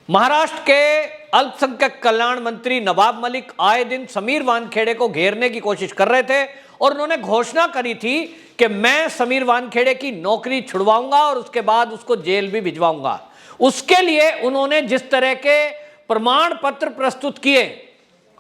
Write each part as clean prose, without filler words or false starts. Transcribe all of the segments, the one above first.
महाराष्ट्र के अल्पसंख्यक कल्याण मंत्री नवाब मलिक आए दिन समीर वानखेड़े को घेरने की कोशिश कर रहे थे और उन्होंने घोषणा करी थी कि मैं समीर वानखेड़े की नौकरी छुड़वाऊंगा और उसके बाद उसको जेल भी भिजवाऊंगा। उसके लिए उन्होंने जिस तरह के प्रमाण पत्र प्रस्तुत किए,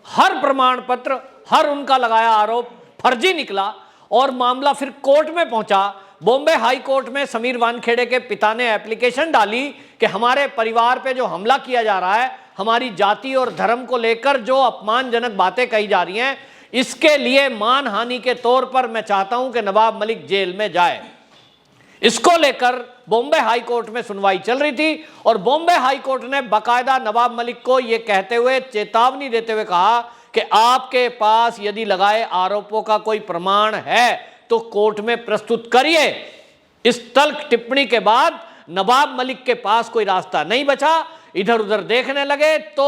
हर प्रमाण पत्र, हर उनका लगाया आरोप फर्जी निकला और मामला फिर कोर्ट में पहुंचा। बॉम्बे हाई कोर्ट में समीर वानखेड़े के पिता ने एप्लीकेशन डाली कि हमारे परिवार पे जो हमला किया जा रहा है, हमारी जाति और धर्म को लेकर जो अपमानजनक बातें कही जा रही हैं, इसके लिए मानहानि के तौर पर मैं चाहता हूं कि नवाब मलिक जेल में जाए। इसको लेकर बॉम्बे हाई कोर्ट में सुनवाई चल रही थी और बॉम्बे हाई कोर्ट ने बाकायदा नवाब मलिक को यह कहते हुए, चेतावनी देते हुए कहा कि आपके पास यदि लगाए आरोपों का कोई प्रमाण है तो कोर्ट में प्रस्तुत करिए। इस तल्ख टिप्पणी के बाद नवाब मलिक के पास कोई रास्ता नहीं बचा। इधर उधर देखने लगे तो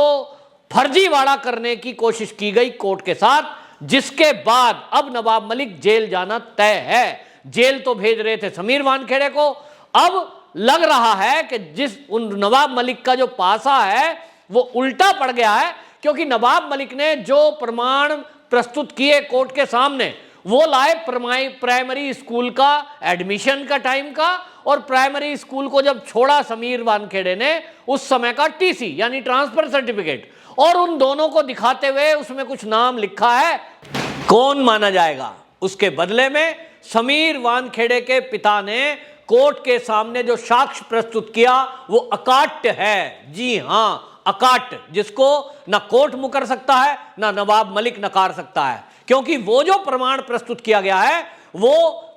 फर्जीवाड़ा करने की कोशिश की गई कोर्ट के साथ, जिसके बाद अब नवाब मलिक जेल जाना तय है। जेल तो भेज रहे थे समीर वानखेड़े को, अब लग रहा है कि जिस उन नवाब मलिक का जो पासा है वो उल्टा पड़ गया है, क्योंकि नवाब मलिक ने जो प्रमाण प्रस्तुत किए कोर्ट के सामने वो लाए प्राइमरी स्कूल का एडमिशन का टाइम का, और प्राइमरी स्कूल को जब छोड़ा समीर वानखेड़े ने उस समय का टीसी यानी ट्रांसफर सर्टिफिकेट, और उन दोनों को दिखाते हुए उसमें कुछ नाम लिखा है। कौन माना जाएगा? उसके बदले में समीर वानखेड़े के पिता ने कोर्ट के सामने जो साक्ष्य प्रस्तुत किया वो अकाट्य है। जी हां, अकाट्य, जिसको ना कोर्ट मुकर सकता है ना नवाब मलिक नकार सकता है, क्योंकि वो जो प्रमाण प्रस्तुत किया गया है वो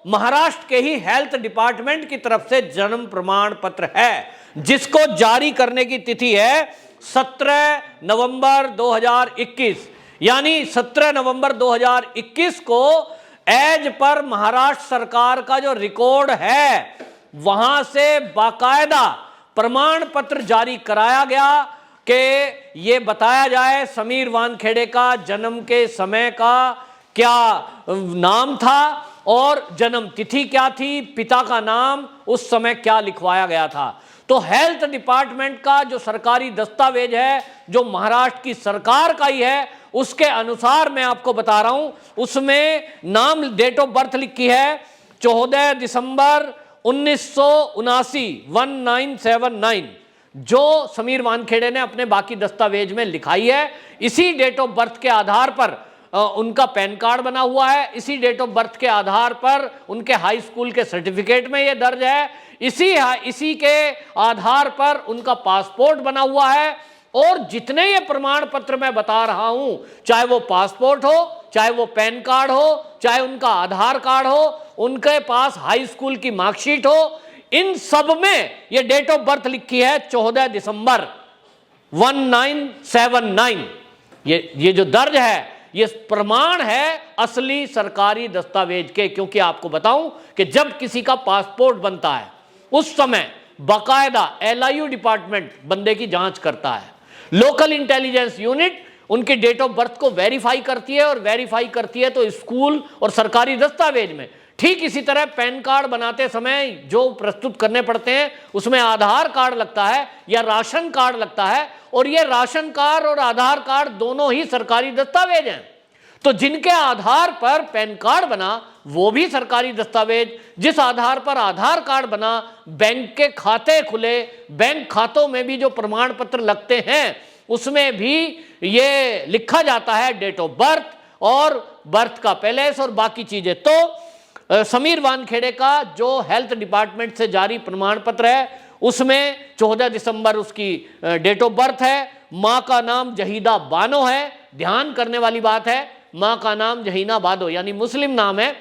महाराष्ट्र के ही हेल्थ डिपार्टमेंट की तरफ से जन्म प्रमाण पत्र है, जिसको जारी करने की तिथि है 17 नवंबर 2021। यानी 17 नवंबर 2021 को एज पर महाराष्ट्र सरकार का जो रिकॉर्ड है वहां से बाकायदा प्रमाण पत्र जारी कराया गया कि ये बताया जाए समीर वानखेड़े का जन्म के समय का क्या नाम था और जन्म तिथि क्या थी, पिता का नाम उस समय क्या लिखवाया गया था। तो हेल्थ डिपार्टमेंट का जो सरकारी दस्तावेज है, जो महाराष्ट्र की सरकार का ही है, उसके अनुसार मैं आपको बता रहा हूं, उसमें नाम, डेट ऑफ बर्थ लिखी है 14 दिसंबर 1979, 1979, जो समीर वानखेड़े ने अपने बाकी दस्तावेज में लिखाई है। इसी डेट ऑफ बर्थ के आधार पर उनका पैन कार्ड बना हुआ है, इसी डेट ऑफ बर्थ के आधार पर उनके हाई स्कूल के सर्टिफिकेट में यह दर्ज है, इसी के आधार पर उनका पासपोर्ट बना हुआ है। और जितने ये प्रमाण पत्र मैं बता रहा हूं, चाहे वो पासपोर्ट हो, चाहे वो पैन कार्ड हो, चाहे उनका आधार कार्ड हो, उनके पास हाई स्कूल की मार्कशीट हो, इन सब में ये डेट ऑफ बर्थ लिखी है 14 दिसंबर 1979। ये जो दर्ज है ये प्रमाण है असली सरकारी दस्तावेज के। क्योंकि आपको बताऊं कि जब किसी का पासपोर्ट बनता है उस समय बाकायदा LIU डिपार्टमेंट बंदे की जांच करता है, लोकल इंटेलिजेंस यूनिट उनकी डेट ऑफ बर्थ को वेरीफाई करती है, और वेरीफाई करती है तो स्कूल और सरकारी दस्तावेज में। ठीक इसी तरह पैन कार्ड बनाते समय जो प्रस्तुत करने पड़ते हैं उसमें आधार कार्ड लगता है या राशन कार्ड लगता है, और ये राशन कार्ड और आधार कार्ड दोनों ही सरकारी दस्तावेज हैं। तो जिनके आधार पर पैन कार्ड बना वो भी सरकारी दस्तावेज, जिस आधार पर आधार कार्ड बना, बैंक के खाते खुले, बैंक खातों में भी जो प्रमाण पत्र लगते हैं उसमें भी ये लिखा जाता है डेट ऑफ बर्थ और बर्थ का पैलेस और बाकी चीजें। तो समीर वानखेड़े का जो हेल्थ डिपार्टमेंट से जारी प्रमाण पत्र है उसमें 14 दिसंबर उसकी डेट ऑफ बर्थ है। मां का नाम जहीदा बानो है। ध्यान करने वाली बात है, मां का नाम जहीना बानो यानी मुस्लिम नाम है,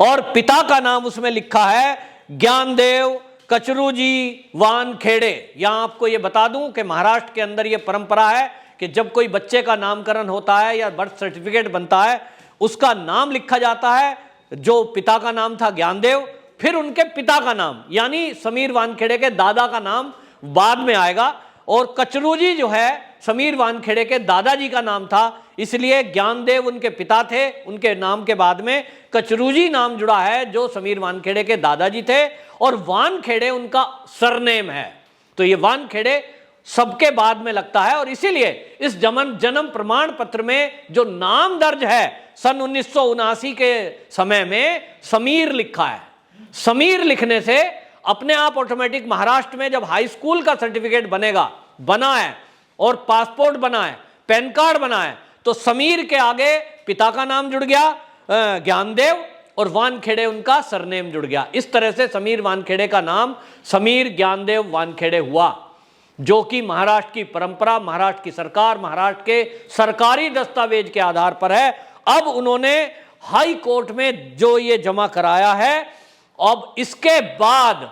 और पिता का नाम उसमें लिखा है ज्ञानदेव कचरूजी वानखेड़े। यहां आपको यह बता दूं कि महाराष्ट्र के अंदर यह परंपरा है कि जब कोई बच्चे का नामकरण होता है या बर्थ सर्टिफिकेट बनता है उसका नाम लिखा जाता है, जो पिता का नाम था ज्ञानदेव, फिर उनके पिता का नाम यानी समीर वानखेड़े के दादा का नाम बाद में आएगा, और कचरूजी जो है समीर वानखेड़े के दादाजी का नाम था, इसलिए ज्ञानदेव उनके पिता थे, उनके नाम के बाद में कचरूजी नाम जुड़ा है जो समीर वानखेड़े के दादाजी थे, और वानखेड़े उनका सरनेम है। तो ये वानखेड़े सबके बाद में लगता है। और इसीलिए इस जन्म प्रमाण पत्र में जो नाम दर्ज है सन 1979 के समय में समीर लिखा है। समीर लिखने से अपने आप ऑटोमेटिक महाराष्ट्र में जब हाई स्कूल का सर्टिफिकेट बना है और पासपोर्ट बना है, पैन कार्ड बना है, तो समीर के आगे पिता का नाम जुड़ गया ज्ञानदेव और वानखेड़े उनका सरनेम जुड़ गया। इस तरह से समीर वानखेड़े का नाम समीर ज्ञानदेव वानखेड़े हुआ, जो कि महाराष्ट्र की परंपरा, महाराष्ट्र की सरकार, महाराष्ट्र के सरकारी दस्तावेज के आधार पर है। अब उन्होंने हाई कोर्ट में जो ये जमा कराया है, अब इसके बाद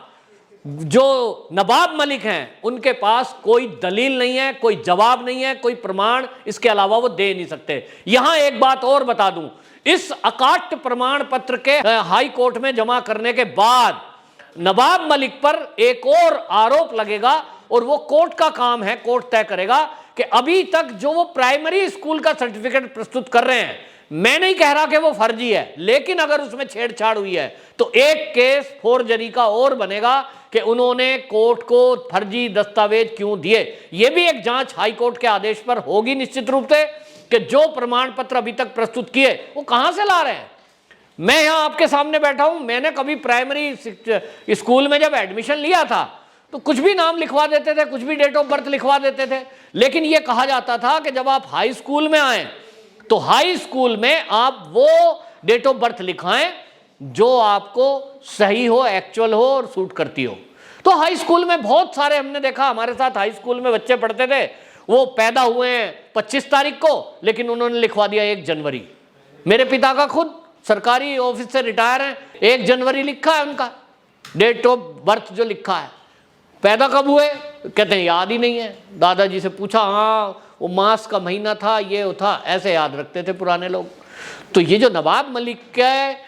जो नवाब मलिक हैं उनके पास कोई दलील नहीं है, कोई जवाब नहीं है, कोई प्रमाण इसके अलावा वो दे नहीं सकते। यहां एक बात और बता दूं, इस अकाट्य प्रमाण पत्र के हाई कोर्ट में जमा करने के बाद नवाब मलिक पर एक और आरोप लगेगा और वो कोर्ट का काम है, कोर्ट तय करेगा कि अभी तक जो वो प्राइमरी स्कूल का सर्टिफिकेट प्रस्तुत कर रहे हैं, मैं नहीं कह रहा कि वो फर्जी है, लेकिन अगर उसमें छेड़छाड़ हुई है तो एक केस फोर्जरी का और बनेगा कि उन्होंने कोर्ट को फर्जी दस्तावेज क्यों दिए। यह भी एक जांच हाई कोर्ट के आदेश पर होगी निश्चित रूप से कि जो प्रमाण पत्र अभी तक प्रस्तुत किए वो कहां से ला रहे हैं। मैं यहां आपके सामने बैठा हूं, मैंने कभी प्राइमरी स्कूल में जब एडमिशन लिया था तो कुछ भी नाम लिखवा देते थे, कुछ भी डेट ऑफ बर्थ लिखवा देते थे, लेकिन यह कहा जाता था कि जब आप हाई स्कूल में आए तो हाई स्कूल में आप वो डेट ऑफ बर्थ लिखाएं जो आपको सही हो, एक्चुअल हो और सूट करती हो। तो हाई स्कूल में बहुत सारे हमने देखा, हमारे साथ हाई स्कूल में बच्चे पढ़ते थे, वो पैदा हुए हैं 25 तारीख को, लेकिन उन्होंने लिखवा दिया 1 जनवरी। मेरे पिता का खुद सरकारी ऑफिस से रिटायर है, 1 जनवरी लिखा है उनका डेट ऑफ बर्थ जो लिखा है। पैदा कब हुए कहते हैं याद ही नहीं है। दादाजी से पूछा, हाँ वो मास का महीना था, ये था, ऐसे याद रखते थे पुराने लोग। तो ये जो नवाब मलिक का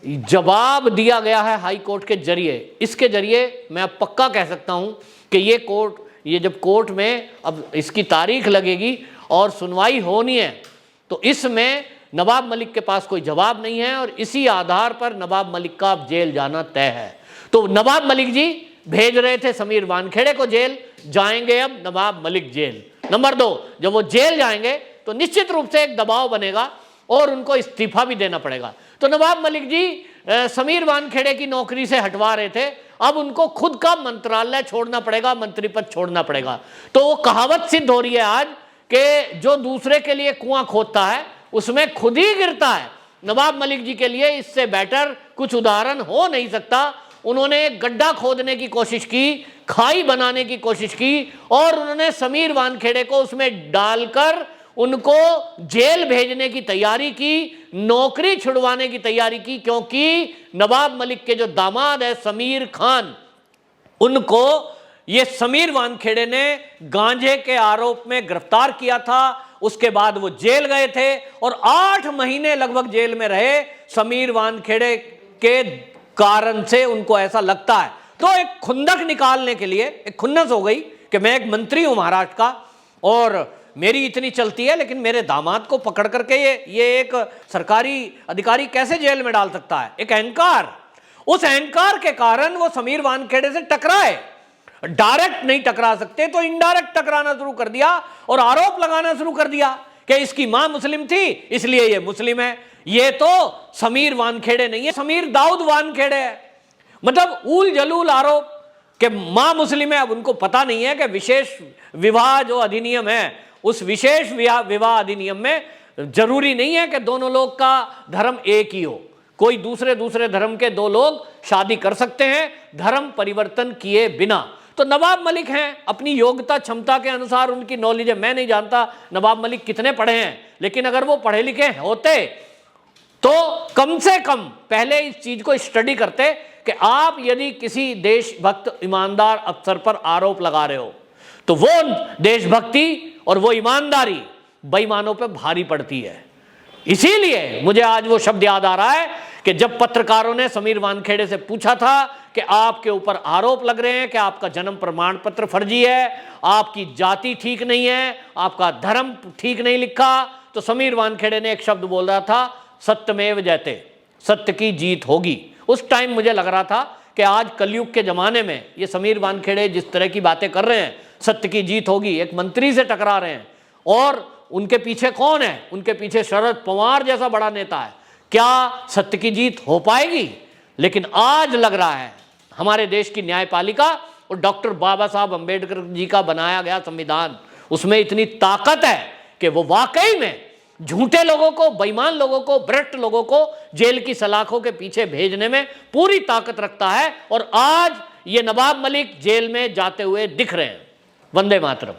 जवाब दिया गया है हाई कोर्ट के जरिए, इसके जरिए मैं पक्का कह सकता हूं कि ये जब कोर्ट में अब इसकी तारीख लगेगी और सुनवाई होनी है, तो इसमें नवाब मलिक के पास कोई जवाब नहीं है और इसी आधार पर नवाब मलिक का अब जेल जाना तय है। तो नवाब मलिक जी भेज रहे थे समीर वानखेड़े को जेल, जाएंगे अब नवाब मलिक जेल। नंबर 2, जब वो जेल जाएंगे तो निश्चित रूप से एक दबाव बनेगा और उनको इस्तीफा भी देना पड़ेगा। तो नवाब मलिक जी समीर वानखेड़े की नौकरी से हटवा रहे थे, अब उनको खुद का मंत्रालय छोड़ना पड़ेगा, मंत्री पद छोड़ना पड़ेगा। तो वो कहावत सिद्ध हो रही है आज कि जो दूसरे के लिए कुआं खोदता है उसमें खुद ही गिरता है। नवाब मलिक जी के लिए इससे बेटर कुछ उदाहरण हो नहीं सकता। उन्होंने एक गड्ढा खोदने की कोशिश की, खाई बनाने की कोशिश की और उन्होंने समीर वानखेड़े को उसमें डालकर उनको जेल भेजने की तैयारी की, नौकरी छुड़वाने की तैयारी की, क्योंकि नवाब मलिक के जो दामाद है समीर खान, उनको ये समीर वानखेड़े ने गांजे के आरोप में गिरफ्तार किया था। उसके बाद वो जेल गए थे और 8 महीने लगभग जेल में रहे। समीर वानखेड़े के कारण से उनको ऐसा लगता है। तो एक खुंदक निकालने के लिए एक खुन्नस हो गई कि मैं एक मंत्री हूं महाराष्ट्र का और मेरी इतनी चलती है, लेकिन मेरे दामाद को पकड़ करके ये एक सरकारी अधिकारी कैसे जेल में डाल सकता है। एक अहंकार, उस अहंकार के कारण वो समीर वानखेड़े से टकराए। डायरेक्ट नहीं टकरा सकते तो इनडायरेक्ट टकराना शुरू कर दिया और आरोप लगाना शुरू कर दिया कि इसकी मां मुस्लिम थी इसलिए ये मुस्लिम है। ये तो समीर वानखेड़े नहीं है, समीर दाऊद वानखेड़े है। मतलब ऊल जलूल आरोप कि मां मुस्लिम है। अब उनको पता नहीं है कि विशेष विवाह जो अधिनियम है, उस विशेष विवाह अधिनियम में जरूरी नहीं है कि दोनों लोग का धर्म एक ही हो। कोई दूसरे धर्म के 2 लोग शादी कर सकते हैं धर्म परिवर्तन किए बिना। तो नवाब मलिक हैं, अपनी योग्यता क्षमता के अनुसार उनकी नॉलेज है। मैं नहीं जानता नवाब मलिक कितने पढ़े हैं, लेकिन अगर वो पढ़े लिखे होते तो कम से कम पहले इस चीज को स्टडी करते कि आप यदि किसी देशभक्त ईमानदार अफसर पर आरोप लगा रहे हो तो वो देशभक्ति और वो ईमानदारी बेईमानों पे भारी पड़ती है। इसीलिए मुझे आज वो शब्द याद आ रहा है कि जब पत्रकारों ने समीर वानखेड़े से पूछा था कि आपके ऊपर आरोप लग रहे हैं कि आपका जन्म प्रमाण पत्र फर्जी है, आपकी जाति ठीक नहीं है, आपका धर्म ठीक नहीं लिखा, तो समीर वानखेड़े ने एक शब्द बोल रहा था, सत्यमेव जयते, सत्य की जीत होगी। उस टाइम मुझे लग रहा था कि आज कलयुग के जमाने में ये समीर वानखेड़े जिस तरह की बातें कर रहे हैं, सत्य की जीत होगी, एक मंत्री से टकरा रहे हैं और उनके पीछे कौन है? उनके पीछे शरद पवार जैसा बड़ा नेता है। क्या सत्य की जीत हो पाएगी? लेकिन आज लग रहा है हमारे देश की न्यायपालिका और डॉक्टर बाबा साहब अंबेडकर जी का बनाया गया संविधान, उसमें इतनी ताकत है कि वो वाकई में झूठे लोगों को, बेईमान लोगों को, भ्रष्ट लोगों को जेल की सलाखों के पीछे भेजने में पूरी ताकत रखता है। और आज ये नवाब मलिक जेल में जाते हुए दिख रहे हैं। वंदे मातरम।